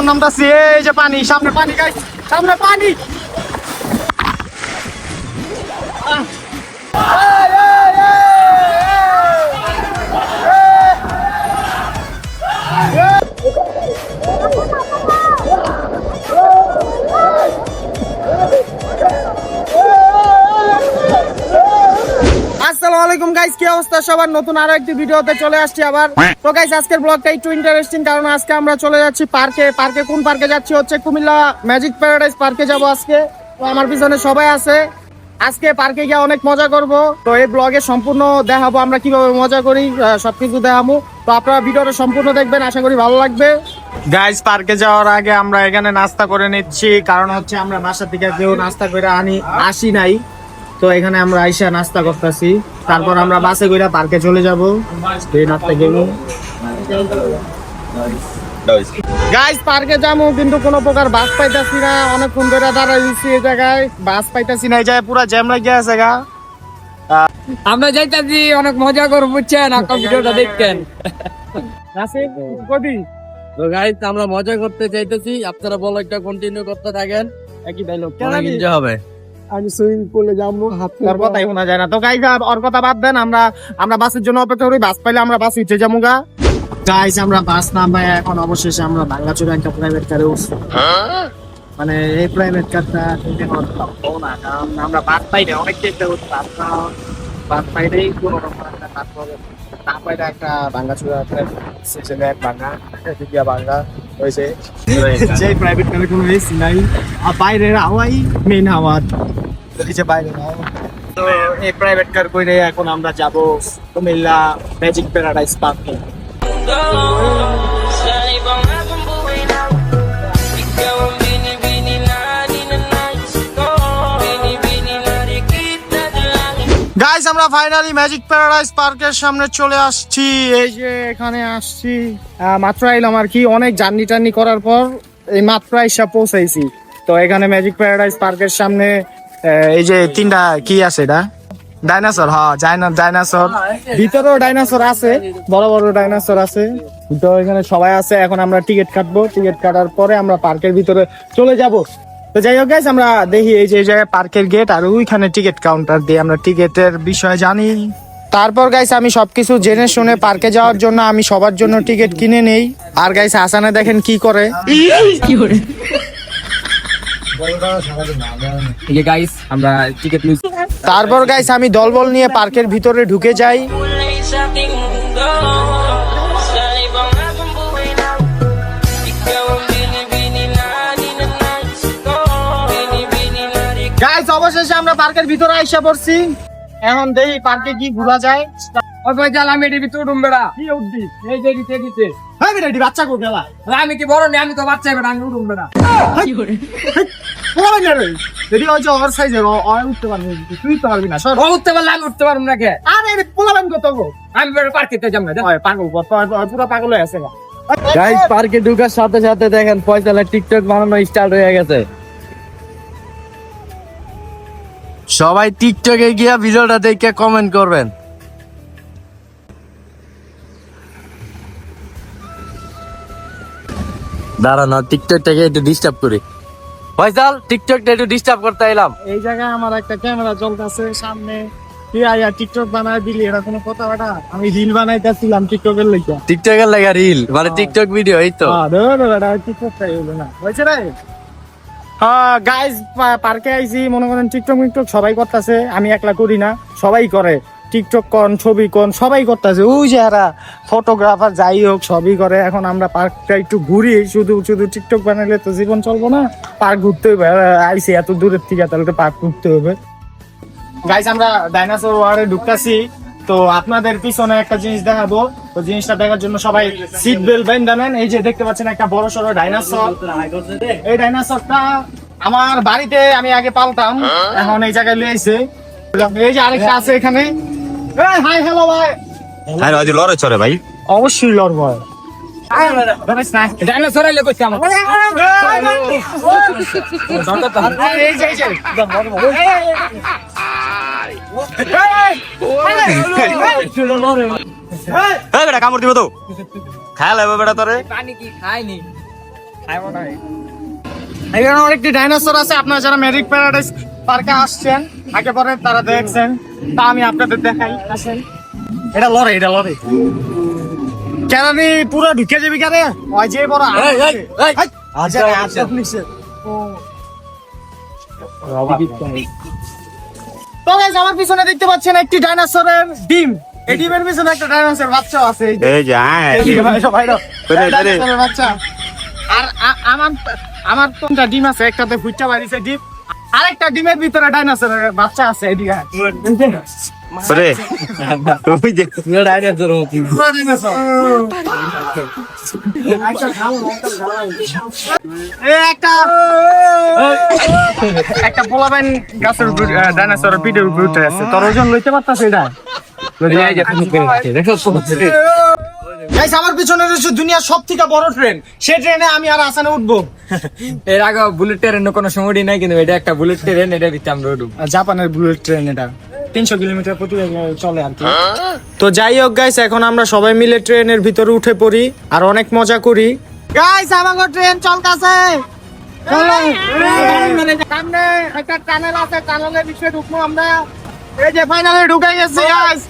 নামতাছি, এই যে পানি, সামনে পানি গাইস, সামনে পানি। আসসালামু আলাইকুম গাইস, কি অবস্থা সবার? নতুন আরো একটি ভিডিওতে চলে আসছি আবার। তো গাইস আজকের ব্লগটা একটু ইন্টারেস্টিং, কারণ আজকে আমরা চলে যাচ্ছি পার্কে। কোন পার্কে যাচ্ছি? হচ্ছে কুমিল্লা ম্যাজিক প্যারাডাইস পার্কে যাব আজকে। তো আমার পিছনে সবাই আছে। আজকে পার্কে গিয়ে অনেক মজা করব। তো এই ব্লগে সম্পূর্ণ দেখাবো আমরা কিভাবে মজা করি, সবকিছু দেখাবো। তো আপনারা ভিডিওটা সম্পূর্ণ দেখবেন, আশা করি ভালো লাগবে। গাইস পার্কে যাওয়ার আগে আমরা এখানে নাস্তা করে নিচ্ছি, কারণ হচ্ছে আমরা বাসা থেকে কেউ নাস্তা করে আসি নাই। তো এখানে আমরা আইসা নাস্তা করতেছি, তারপর আমরা বাসে করে পার্কে চলে যাব। গাইস পার্কে যাবো, কিন্তু কোনো প্রকার বাস পাইতাছি না। অনেকক্ষণ ধরে দাঁড়াই দিচ্ছি এই জায়গায়, বাস পাইতাছি না। এই জায়গায় পুরো জ্যাম লাগিয়ে আছে গা। আমরা যাইতাছি, অনেক মজা করবো বুঝছেন, আপনার ভিডিওটা দেখতেন। তো গাইস আমরা মজা করতে চাইতেছি, আপনারা বলো একটা কন্টিনিউ করতে থাকেন, একই ডায়লগ অনেক এনজয় হবে। আমি সুইমিং পুলে যাবো, তার কথাই শোনা যায় না। তো গাইস ওর কথা বাদ দেন, আমরা বাসের জন্য অপেক্ষা করি। বাস পাইলে আমরা বাস উঠে যাবো গা। গাইস আমরা বাস নামাই, এখন অবশেষে আমরা ভাঙ্গাচুরা একটা প্রাইভেট কারে উঠছি। মানে এই প্রাইভেট কারটা না, কারণ আমরা বাস পাইলে অনেক চেষ্টা করছি, বাস পাইলেই কোনো রকম একটা কাজ হবে না। পাইলে একটা ভাঙ্গাচুরা ভাঙ্গা ভাঙ্গা হয়েছে, যে প্রাইভেট কারে কোনো এসি নাই, আর বাইরের হাওয়াই মেইন হাওয়া, বাইরে। তো এই প্রাইভেট কার করে এখন আমরা যাবো কুমিল্লা ম্যাজিক প্যারাডাইস পার্কে। গাইস আমরা ফাইনালি ম্যাজিক প্যারাডাইস পার্কের সামনে চলে আসছি। এই যে এখানে আসছি, মাত্র আইলাম আর কি, অনেক জার্নি টার্নি করার পর এই মাত্র আইসা পৌঁছাইছি। তো এখানে ম্যাজিক প্যারাডাইস পার্কের সামনে এই যে তিনটা কি আছে, এটা ডাইনোসর। হ্যাঁ ডাইনোসর, ভিতরেও ডাইনোসর আছে, বড় বড় ডাইনোসর আছে। তো এখানে সবাই আছে। এখন আমরা টিকিট কাটবো, টিকিট কাটার পরে আমরা পার্কের ভিতরে চলে যাব। তো যাই হোক গাইস, আমরা দেখি এই যে জায়গায় পার্কের গেট, আর ওইখানে টিকিট কাউন্টার দিয়ে আমরা টিকিটের বিষয় জানি। তারপর গাইস আমি সবকিছু জেনে শুনে পার্কে যাওয়ার জন্য আমি সবার জন্য টিকিট কিনে নেই। আর গাইস হাসানে দেখেন কি করে। তারপর গাইস আমি দলবল নিয়ে পার্কের ভিতরে ঢুকে যাই। গাইস অবশেষে আমরা পার্কের ভিতরে আইসা পড়ছি। এখন দেখি পার্কে কি ঘোরা যায়। আমি এটির ভিতরে উঠুমবেড়া, কি উঠবি? এই যে দিতে দিতে হ্যাঁ বেটা, বাচ্চা কো গেলা। আমি কি বড় নেই, আমি তো বাচ্চা, এবার আমি উঠুমবেড়া। যদি ওই যে ওভার সাইজের উঠতে পারবি, তুই তো পারবি না। ও উঠতে পারলে আমি উঠতে পারবো না কে? আরে পোলাবেন কত গো? আমি পার্কেতে যাবো না, পাগল পুরো পাগল হয়ে আছে। গাইস পার্কে ঢুকার সাথে সাথে দেখেন পয়সালা টিকটক বানানো স্টার্ট হয়ে গেছে। সবাই টিকটকে গিয়া ভিডিওটা দেখে কমেন্ট করবেন। দাঁড়ান টিকটকটাকে একটু ডিস্টার্ব করি। ফয়সাল টিকটকটা একটু ডিস্টার্ব করতে এলাম। এই জায়গায় আমার একটা ক্যামেরা চলতেছে সামনে, তুই আয়া টিকটক বানায় দিলি, এটা কোনো কথা বেটা? আমি রিল বানাইতেছিলাম টিকটকের লেগে। টিকটকের লাগা রিল মানে টিকটক ভিডিও, এই তো। টিকটকটাই হলো না, হয়েছে রে। গাইস পার্কে আইছি, মনে করেন টিকটক সবাই করতেছে, আমি একলা করি না, সবাই করে। টিকটক কোন, ছবি কোন, সবাই করতেছে। ওই যে এরা ফটোগ্রাফার যাই হোক সবই করে। এখন আমরা পার্কটা একটু ঘুরি, শুধু টিকটক বানাইলে তো জীবন চলবো না, পার্ক ঘুরতে হবে। আইসি এত দূরের থেকে, তাহলে তো পার্ক ঘুরতে হবে। গাইস আমরা ডাইনোসর ওয়ার্ল্ডে ঢুকতাছি। তো আপনাদের পিছনে একটা জিনিস দেখাবো, তো জিনিসটা দেখার জন্য সবাই সিট বেল্ট বেঁধে নেন। এই যে দেখতে পাচ্ছেন একটা বড় সড়ো ডাইনোসর। এই ডাইনোসরটা আমার বাড়িতে আমি আগে পালতাম, এখন এই জায়গায় লিয়ে আইছে। এই যে আরেকটা আছে এখানে। হাই হ্যালো ভাই। হ্যাঁ রাজি লড়ে চলে ভাই, অবশ্যই লড়ব। ডাইনোসর আইলে কইছে আমার। এই যে এই বেটা কামড় দিব তো খায় লাগবে বেটা তোরে পানি কি খায়নি এখানে অনেকটি ডাইনোসর আছে। আপনারা যারা ম্যাজিক প্যারাডাইস পার্কে আসছেন আগে পরে তারা দেখছেন, তা আমি আপনাদের দেখাই। আসেন, এটা লড়ে কেন পুরো ঢুকে যাবি কেন? ওই যে বড় তো guys, আমার পিছনে দেখতে পাচ্ছেন একটি ডাইনোসরের ডিম। এই ডিমের পিছনে একটা ডাইনোসরের বাচ্চা আছে। এই যে এই যে আয় ডাইনোসরের বাচ্চা। আর আমার কোনটা ডিম আছে, একটাতে ফুটটা বাড়িছে ডিম, আরেকটা ডিমের ভিতরে ডাইনোসরের বাচ্চা আছে। এদিকে ওরে তুই যে পুরো ডাইনোসর। একটা পোলাবেন গাছের উপর ডাইনোসরের পিঠের উপর উঠে আছে। তোর ওজন লইতে পারতাছ? এটা গাইস, আমার পিছনে রয়েছে দুনিয়ার সবথেকে বড় ট্রেন। সেই ট্রেনে আমি আর আসানে উঠবো। এর আগে বুলেট ট্রেনের কোনো সংগঠন নাই, কিন্তু এটা একটা বুলেট ট্রেন, এটা ভিতরে আমরা উঠবো। জাপানের বুলেট ট্রেন, এটা 300 কিলোমিটার প্রতি চলে আর কি। তো যাই হোক গাইস, এখন আমরা সবাই মিলে ট্রেনের ভিতরে উঠে পড়ি আর অনেক মজা করি। গাইস, আমাদের ট্রেন চলতেছে। চলো, সামনে একটা টানেল আছে, টানেলের ভিতরে ঢুকবো আমরা। এই যে ফাইনালি ঢুকে গেছি গাইস।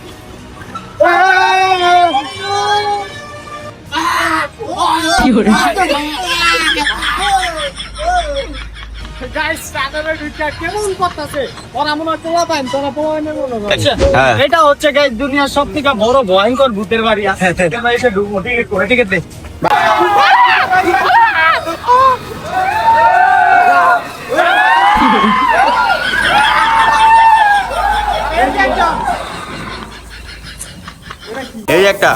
এটা হচ্ছে গাইস দুনিয়ার সব থেকে বড় ভয়ঙ্কর ভূতের বাড়ি আছে। টিকিট দে। এই একটা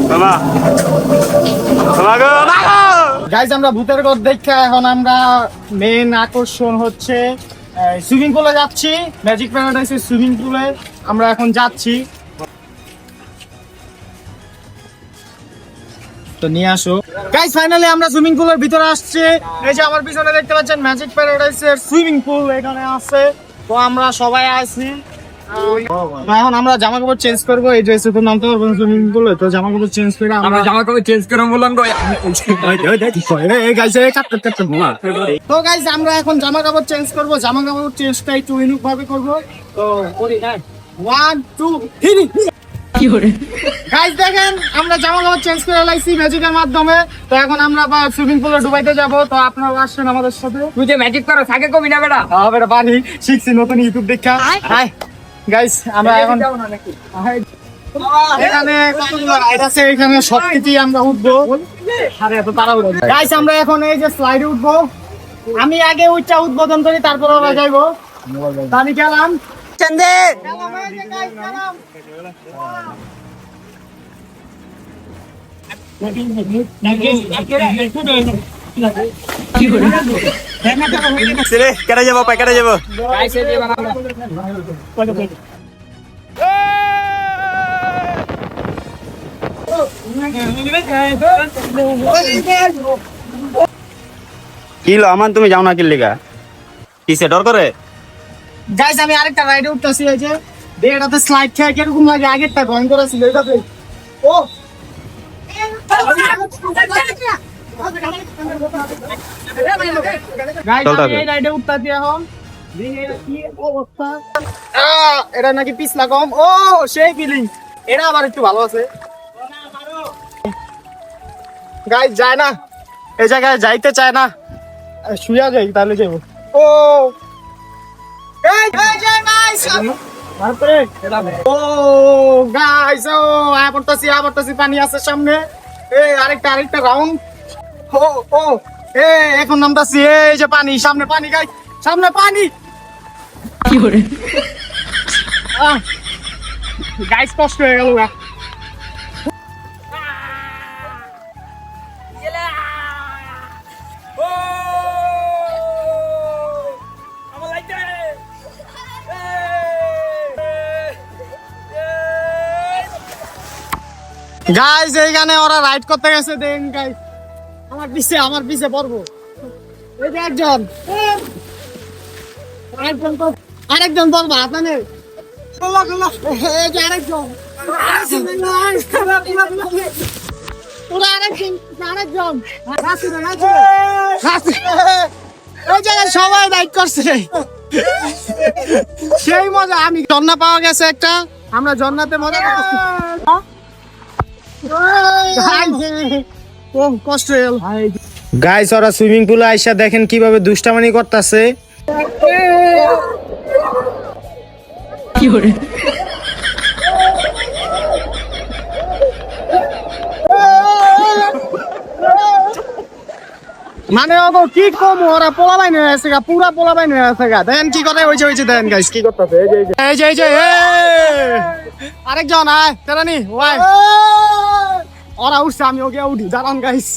মামা মামা গো গাইস, আমরা ভূতের ঘর দেখে এখন আমরা মেন আকর্ষণ হচ্ছে সুইমিং পুলে যাচ্ছি। ম্যাজিক প্যারাডাইসের সুইমিং পুলে আমরা এখন যাচ্ছি। তো নিয়ে আসো গাইস, ফাইনালি আমরা সুইমিং পুলের ভিতরে আসছি। এই যে আমার পিছনে দেখতে পাচ্ছেন ম্যাজিক প্যারাডাইসের সুইমিং পুল এখানে আছে। তো আমরা সবাই আছি। এখন আমরা জামা কাপড় চেঞ্জ করবো। এই ড্রেসে তো নামতে পারবো সুইমিং পুলে, তো জামা কাপড় চেঞ্জ করে আমরা জামা কাপড় চেঞ্জ করে বললাম তো গাইস, আমরা এখন জামা কাপড় চেঞ্জ করবো। জামা কাপড় চেঞ্জটা একটু ইউনিক ভাবে করবো। তো করি, হ্যাঁ, 1 2 3 গাইস দেখেন, আমরা জামা কাপড় চেঞ্জ করে লাইছি ম্যাজিকের মাধ্যমে। তো এখন আমরা সুইমিং পুলে ডুবাইতে যাব। তো আপনারা আসছেন আমাদের সাথে। তুই যে ম্যাজিক করো থাকে কবি না বেটা। বেটা পারি, শিখছি নতুন ইউটিউব দেখা। হাই গাইস, আমরা এখন এখানে কতগুলো রাইড আছে, এখানে সবকিছুই আমরা উঠবো। আরে এত তাড়াহুড়ো গাইস, আমরা এখন এই যে স্লাইডে উঠবো। আমি আগে উঠটা উদ্বোধন করি, তারপর আমরা যাইবো। তানি গেলাম চন্দে কেটে যাবো পাই কেটে যাবো কিলো আমান তুমি যাও না কিল্লিগা কিসে ডর করে গাইস, আমি আরেকটা রাইডে উঠতেছি। এই যে এটাতে স্লাইড খেয়ে কিরকম লাগে, আগেরটা ভয়ঙ্কর ছিল। এটাতে ও এটা নাকি পিছলা কম। ও সেই ফিলিং, এটা আবার একটু ভালো আছে। গাইস যায় না, এই জায়গায় যাইতে চায় না। শুয়া যাই তাহলে যাবো। ও ও গাইস, ও আবার পানি আছে সামনে। আরেকটা রাউন্ড। ও ও এখন নামতাছি। এই যে পানি, সামনে পানি গাইস, সামনে পানি। কি করে গাইস, কষ্ট হয়ে গেল। গাইস, এইখানে ওরা রাইড করতে গেছে। দেন গাইস, আমার পিছে পড়বো। এই যে একজন আরেকজন পড়বো। আপনাদের এই যে আরেকজন সবাই রাইড করছে সেই মজা। আমি ঝর্ণা পাওয়া গেছে একটা, আমরা ঝর্ণাতে মজা কষ্ট গাইস। ওরা সুইমিং পুলে আইসা দেখেন কিভাবে দুষ্টামানি করতেছে। কি করে মানে ওগো কি কম, ওরা পোলাবাইন হয়ে আছে গা, পুরা পোলাবাইন হয়ে আছে গা। দেখেন কি করে, ওই যে দেখেন গাইস কি করতেছে। এই যে আরেকজন আয় তেরানি ওয়াই, ওরা উঠছে আমি ওকে উঠি। দাঁড়ান গাইস,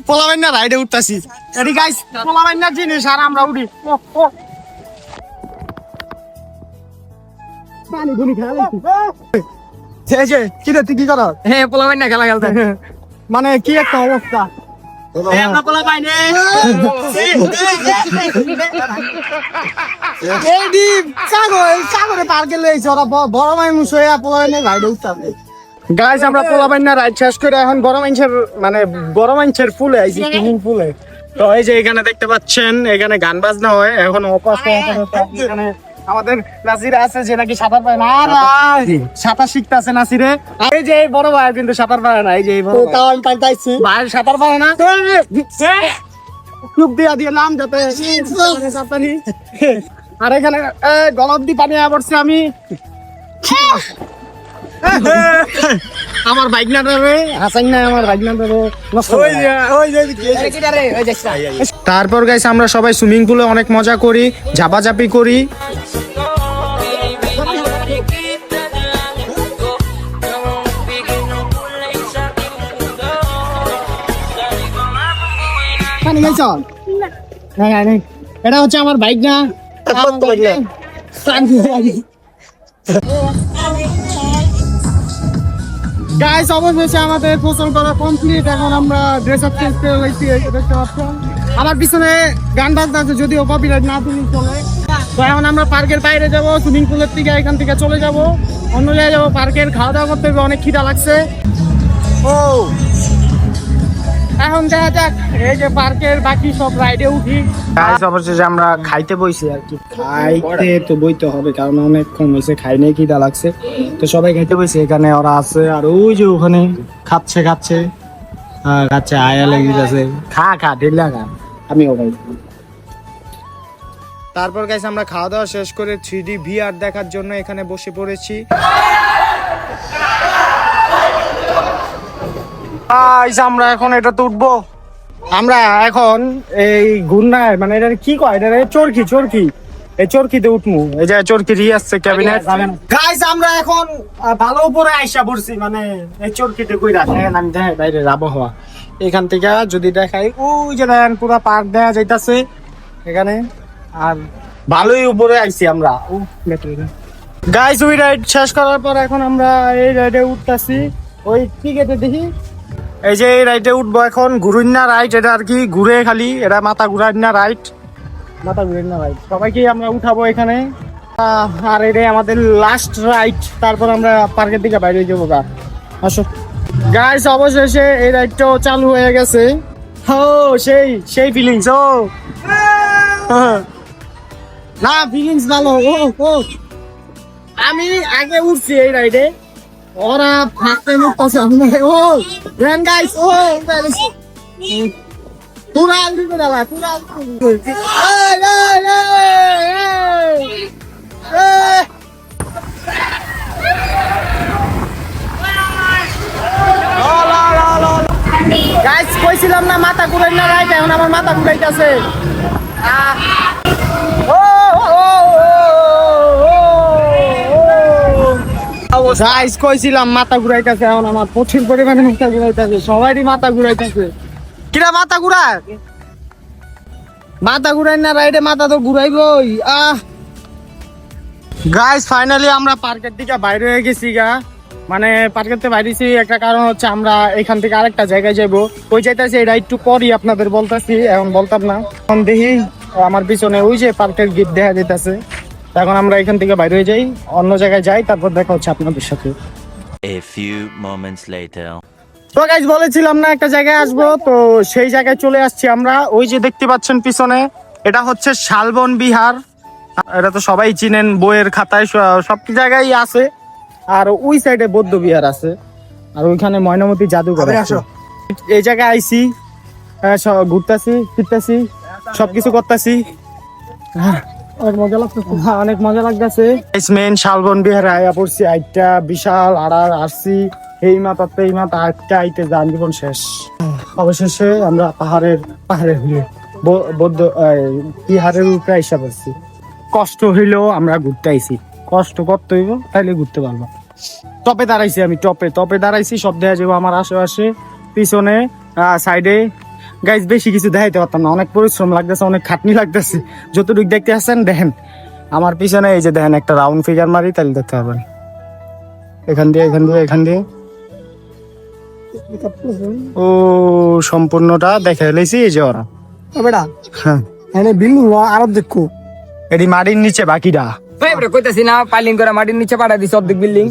পোলাবাইন না রাইডে উঠতাছি। এডি গাইস পোলাবাইন না জিনিস, আর আমরা উঠি। পানি গুনি খেলা যে কি রে, তুই কি কর? হ্যাঁ পোলাবাইন না খেলা খেলতে, মানে কি একটা অবস্থা। গাইস আমরা পোলাবাইনা রাইড শেষ করে এখন বড় মানুষের পুলে আইছি, সুইমিং পুলে। তো এই যে এখানে দেখতে পাচ্ছেন, এখানে গান বাজনা হয় এখন। এখানে আমাদের নাসিরা আছে যে নাকি সাঁতার পারে না, সাঁতার শিখতেছে নাসিরে। এই যে এই বড় ভাই কিন্তু সাঁতার পারে না, এই যে ভাই সাঁতার পারে না, টুপ দিয়া দিয়ে নাম যাতে। আর এখানে গলব দি পানি পড়ছে। আমি আমার বাইক না রে হাসাই না, আমার বাইক না রে। তারপর গাইস আমরা সবাই সুইমিং পুলে অনেক মজা করি, ঝাপাঝাপি করি। এটা হচ্ছে আমার বাইক না, গাইস অবশেষে আমাদের গোসল করা কমপ্লিট। এখন আমরা ড্রেস আপ চেঞ্জ করে লইছি, দেখতে পাচ্ছেন আমার পিছনে গান বাজছে, যদিও কপিরাইট না তুলি চলে। তো এখন আমরা পার্কের বাইরে যাব, সুইমিং পুলের থেকে এখান থেকে চলে যাব, অন্য জায়গায় যাবো। পার্কের খাওয়া দাওয়া করতে হবে, অনেক খিদা লাগছে। ও এখন দেখা যাক এই যে পার্কের বাকি সব রাইডে উঠি। গাইস অবশেষে আমরা খাইতে বইছি আর কি। খাইতে তো বইতে হবে কারণ অনেকক্ষণ হয়েছে খাই নাই, খিদা লাগছে। তো সবাই খাইতে বইছে, এখানে ওরা আছে আর ওই যে ওখানে খাচ্ছে আয়া লেগে গেছে। খা ঢিলা খা, আমিও খাই। তারপর গাইস আমরা খাওয়া দাওয়া শেষ করে 3D VR দেখার জন্য এখানে বসে পড়েছি। আমরা এখন এটা তো উঠবো। আমরা এখন এই ঘূর্ণায় মানে এটা কি কয়, এটা চরকি এই চরকিতে উঠবো। এই যে চরকি আসছে ক্যাবিনেট। গাইস আমরা এখন ভালো উপরে আইসা পড়ছি, মানে এই চরকিতে কই রাখেন আমি দেখাই বাইরের আবহাওয়া। এখান থেকে যদি দেখাই, ওই যে দেখেন পুরো পার্ক দেখা যাইতাছে এখানে। আর ভালোই উপরে আইছি আমরা। গাইস ওই রাইড শেষ করার পর এখন আমরা এই রাইডে উঠতেছি। ওই টিকেটে দেখি এই যে এই রাইডে উঠবো এখন। ঘুরুন্না রাইড এটা আর কি, ঘুরে খালি এটা মাথা ঘুরান্না রাইড, সবাইকে আমরা উঠাবো এখানে। আর এটাই আমাদের লাস্ট রাইড, তারপর আমরা পার্কের দিকে বাইরে যাবো। আসো গাইস অবশেষে এই রাইডটাও চালু হয়ে গেছে। ও সেই ফিলিংস। ও না ফিলিংস ভালো। ও আমি আগে উঠছি এই রাইডে, ওরা ফাঁকতে মুখতেছে। ও দেন গাইস, ও পুরা দিবে না পুরা। গাইস কইছিলাম না মাথা ঘুরাই না রাইট, এখন আমার মাথা ঘুরাইতেছে। গাইস কইছিলাম মাথা ঘুরাইতেছে, এখন আমার প্রচুর পরিমাণে মাথা ঘুরাইতেছে। সবারই মাথা ঘুরাইতেছে। কিরা মাথা ঘুরায়? মাথা ঘুরাই না রাইডে, মাথা তো ঘুরাইবই। গাইস ফাইনালি আমরা পার্কের দিকে বাইরে হয়ে গেছি গা। মানে পার্কের থেকে বাইরেছি একটা কারণ হচ্ছে আমরা এখান থেকে আরেকটা জায়গায় যাবো। ওই যাইতেছি এই রাইড টু পরই আপনাদের বলতেছি, এখন বলতাম না। এখন দেখি আমার পিছনে ওই যে পার্কের গেট দেখা যেতেছে, তো এখন আমরা এখান থেকে বাইরে হয়ে যাই, অন্য জায়গায় যাই, তারপর দেখা হচ্ছে আপনাদের সাথে। A few moments later. তো গাইজ বলেছিলাম না একটা জায়গায় আসবো, তো সেই জায়গায় চলে আসছি আমরা। ওই যে দেখতে পাচ্ছেন পিছনে, এটা হচ্ছে শালবন বিহার। এটা তো সবাই চিনেন, বইয়ের খাতায় সব জায়গায় আছে। আর ওই সাইডে বৌদ্ধ বিহার আছে, আর ওইখানে ময়নামতি জাদুঘর আছে। এই জায়গায় আইছি, ঘুরতাছি ফিরতাছি, সবকিছু করতেছি, অনেক মজা লাগতেছে। মেন শালবন বিহারে আয়া পড়ছি, আইটা বিশাল আড়ার আসছি, এই মাথাতে এই মাথা আটটা আইতে যান জীবন শেষ। অবশেষে আমরা পাহাড়ের বৌদ্ধ বিহারের উপরে আইসা পড়ছি। কষ্ট হইলেও আমরা ঘুরতে আইছি, কষ্ট করতে হইব তাইলে ঘুরতে পারবো। টপে দাঁড়াইছি আমি, টপে দাঁড়াইছি, সব দেখা যাবো আমার আশেপাশে, পিছনে, সাইডে। গাইজ বেশি কিছু দেখাইতে পারতাম না, অনেক পরিশ্রম লাগতেছে, অনেক খাটনি লাগতেছে। যতটুকু দেখতে আসছেন দেখেন আমার পিছনে, এই যে দেখেন একটা রাউন্ড ফিগার মারি তাহলে দেখতে পারবেন। এখান দিয়ে এখান দিয়ে ও সম্পূর্ণটা দেখে লেছি। এই যে ওরা হ্যাঁ বিল্ডিং আরো দেখো, এটি মাটির নিচে বাকিটা কইতাছি না, পাইলিং করে মাটির নিচে পাঠা দিছে অর্ধেক বিল্ডিং।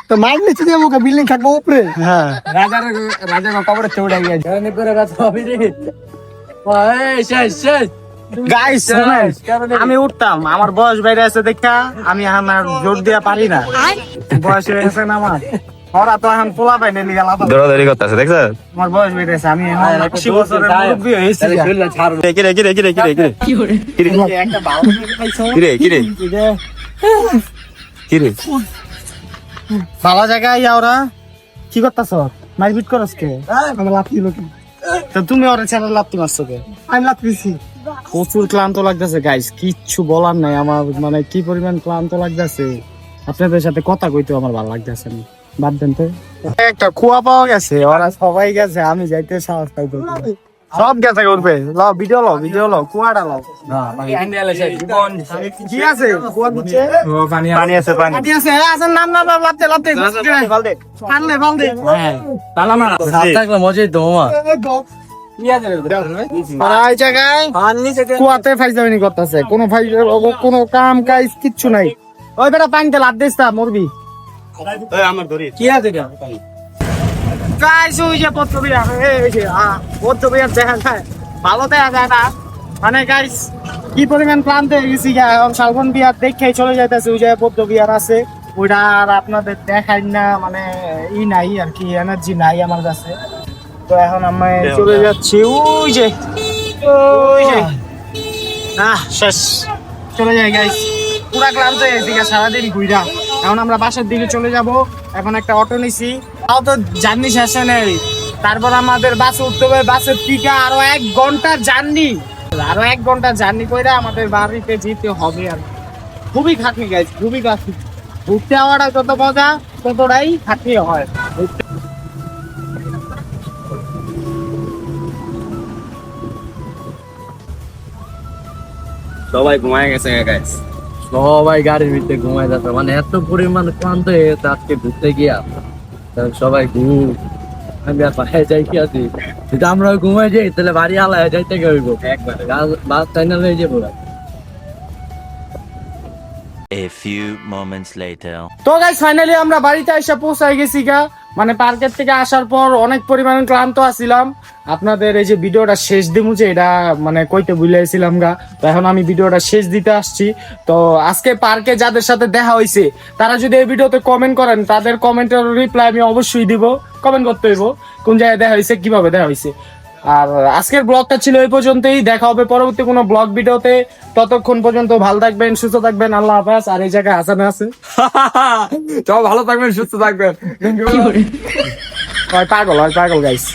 তো মাটির নিচে দিয়ে বিল্ডিং থাকবো উপরে। হ্যাঁ রাজার কবরের চেয়ে উঠে গিয়েছে করে রাত হবে রে। গাইস আমি উঠতাম, আমার বয়স বাইরে আছে দেখা আমি এখন আর জোর দিয়া পারি না, বয়স হয়ে গেছে না আমার। ওরা তো এখন পোলা পাই না লিগা লাফা, দৌড়াদৌড়ি করতেছে দেখছ? আমার বয়স বেড়ে গেছে, আমি এখন 80 বছরের মুরব্বি হয়েছি। একটা ভালো পাইছো কিরে ভালো জায়গায় ওরা কি করতেছ, মারপিট করছ কে? লাভ দিল কি? তো তুমি ওরা ছেড়ে লাভতি মারছো কে? আমি লাভ দিছি। প্রচুর ক্লান্ত লাগতেছে গাইস, কিচ্ছু বলার নাই আমার, মানে কি পরিমাণ ক্লান্ত লাগতেছে। আপনাদের সাথে কথা কইতে আমার ভালো লাগতেছে না, বাদ দেন তো। একটা কুয়া পাওয়া গেছে, ওরা সবাই গেছে, আমি যাইতে সাহস পাইতো। সব গেছে উঠবে, লও ভিডিও লও কুয়াটা লও। কি আছে কুয়া দিচ্ছে? পানি আছে পানি পানি আছে, আছে নাম লাপতে বালদে বালদে। হ্যাঁ তালা মারা সাপ থাকলে মজাই তো মামা। এই জায়গায় কুয়াতে ফাইজলামি করতেছে, কোনো কাম কাজ কিচ্ছু নাই। ওই বেটা পানিতে লাভ দিস না, মরবি। আমার ধরি কি আছে গাইস ওই যে বৌদ্ধ বিহার, এই যে বৌদ্ধ বিহার দেখা যায়, ভালো দেখা যায় না। মানে গাইস কি পরিমাণ ক্লান্ত হয়ে গেছি, এখন শালবন বিহার দেখেই চলে যাইতেছে। ওই যে বৌদ্ধ বিহার আছে, ওইটা আর আপনাদের দেখাই না, মানে নাই আর কি, এনার্জি নাই আমার কাছে। তো এখন আমি চলে যাচ্ছি ওই যে শেষ, চলে যাই গাইস। পুরা ক্লান্ত হয়ে গেছি সারাদিন ঘুরা, এখন আমরা বাসার দিকে চলে যাব। এখন একটা অটো নিছি, তাও তো জার্নি শেষে নেই, তারপর আমাদের বাসে উঠতে হবে। বাসের থেকে আরো 1 ঘন্টা জার্নি করে আমাদের বাড়িতে যেতে হবে। আর খুবই খাটনি গাইস, খুবই খাটনি। ঘুরতে যাওয়াটা যত মজা ততটাই খাটনি হয়। সবাই ঘুমায় গেছে গাইস, সবাই গাড়ির ভিতরে ঘুমায় যাচ্ছে, মানে এত পরিমাণ ক্লান্ত হয়ে গেছে আজকে ঘুরতে গিয়া। সবাই আমি আর বাসায় যাই কি আছি, যদি আমরা ঘুমাই যাই তাহলে বাড়ি আলায় যাইতে হইব একবারে, বাস টাইনাল হয়ে যাবো। A few moments later. তো গাইস ফাইনালি আমরা বাড়িতে এসে পৌঁছাই গেছি গা। মানে পার্কের থেকে আসার পর অনেক পরিমাণে ক্লান্ত আছিলাম। আপনাদের এই যে ভিডিওটা শেষ দিমু যে এটা মানে কইতে ভুলেছিলাম গা, তো এখন আমি ভিডিওটা শেষ দিতে আসছি। তো আজকে পার্কে যাদের সাথে দেখা হয়েছে তারা যদি এই ভিডিওতে কমেন্ট করেন, তাদের কমেন্টের রিপ্লাই আমি অবশ্যই দিব। কমেন্ট করতে হইব কোন জায়গায় দেখা হয়েছে, কিভাবে দেখা হয়েছে। আর আজকের ব্লগটা ছিল এই পর্যন্তই, দেখা হবে পরবর্তী কোনো ব্লগ ভিডিওতে। ততক্ষণ পর্যন্ত ভালো থাকবেন, সুস্থ থাকবেন, আল্লাহ হাফেজ। আর এই জায়গায় হাসান আছে, সব ভালো থাকবেন, সুস্থ থাকবেন। পাগল গাইস।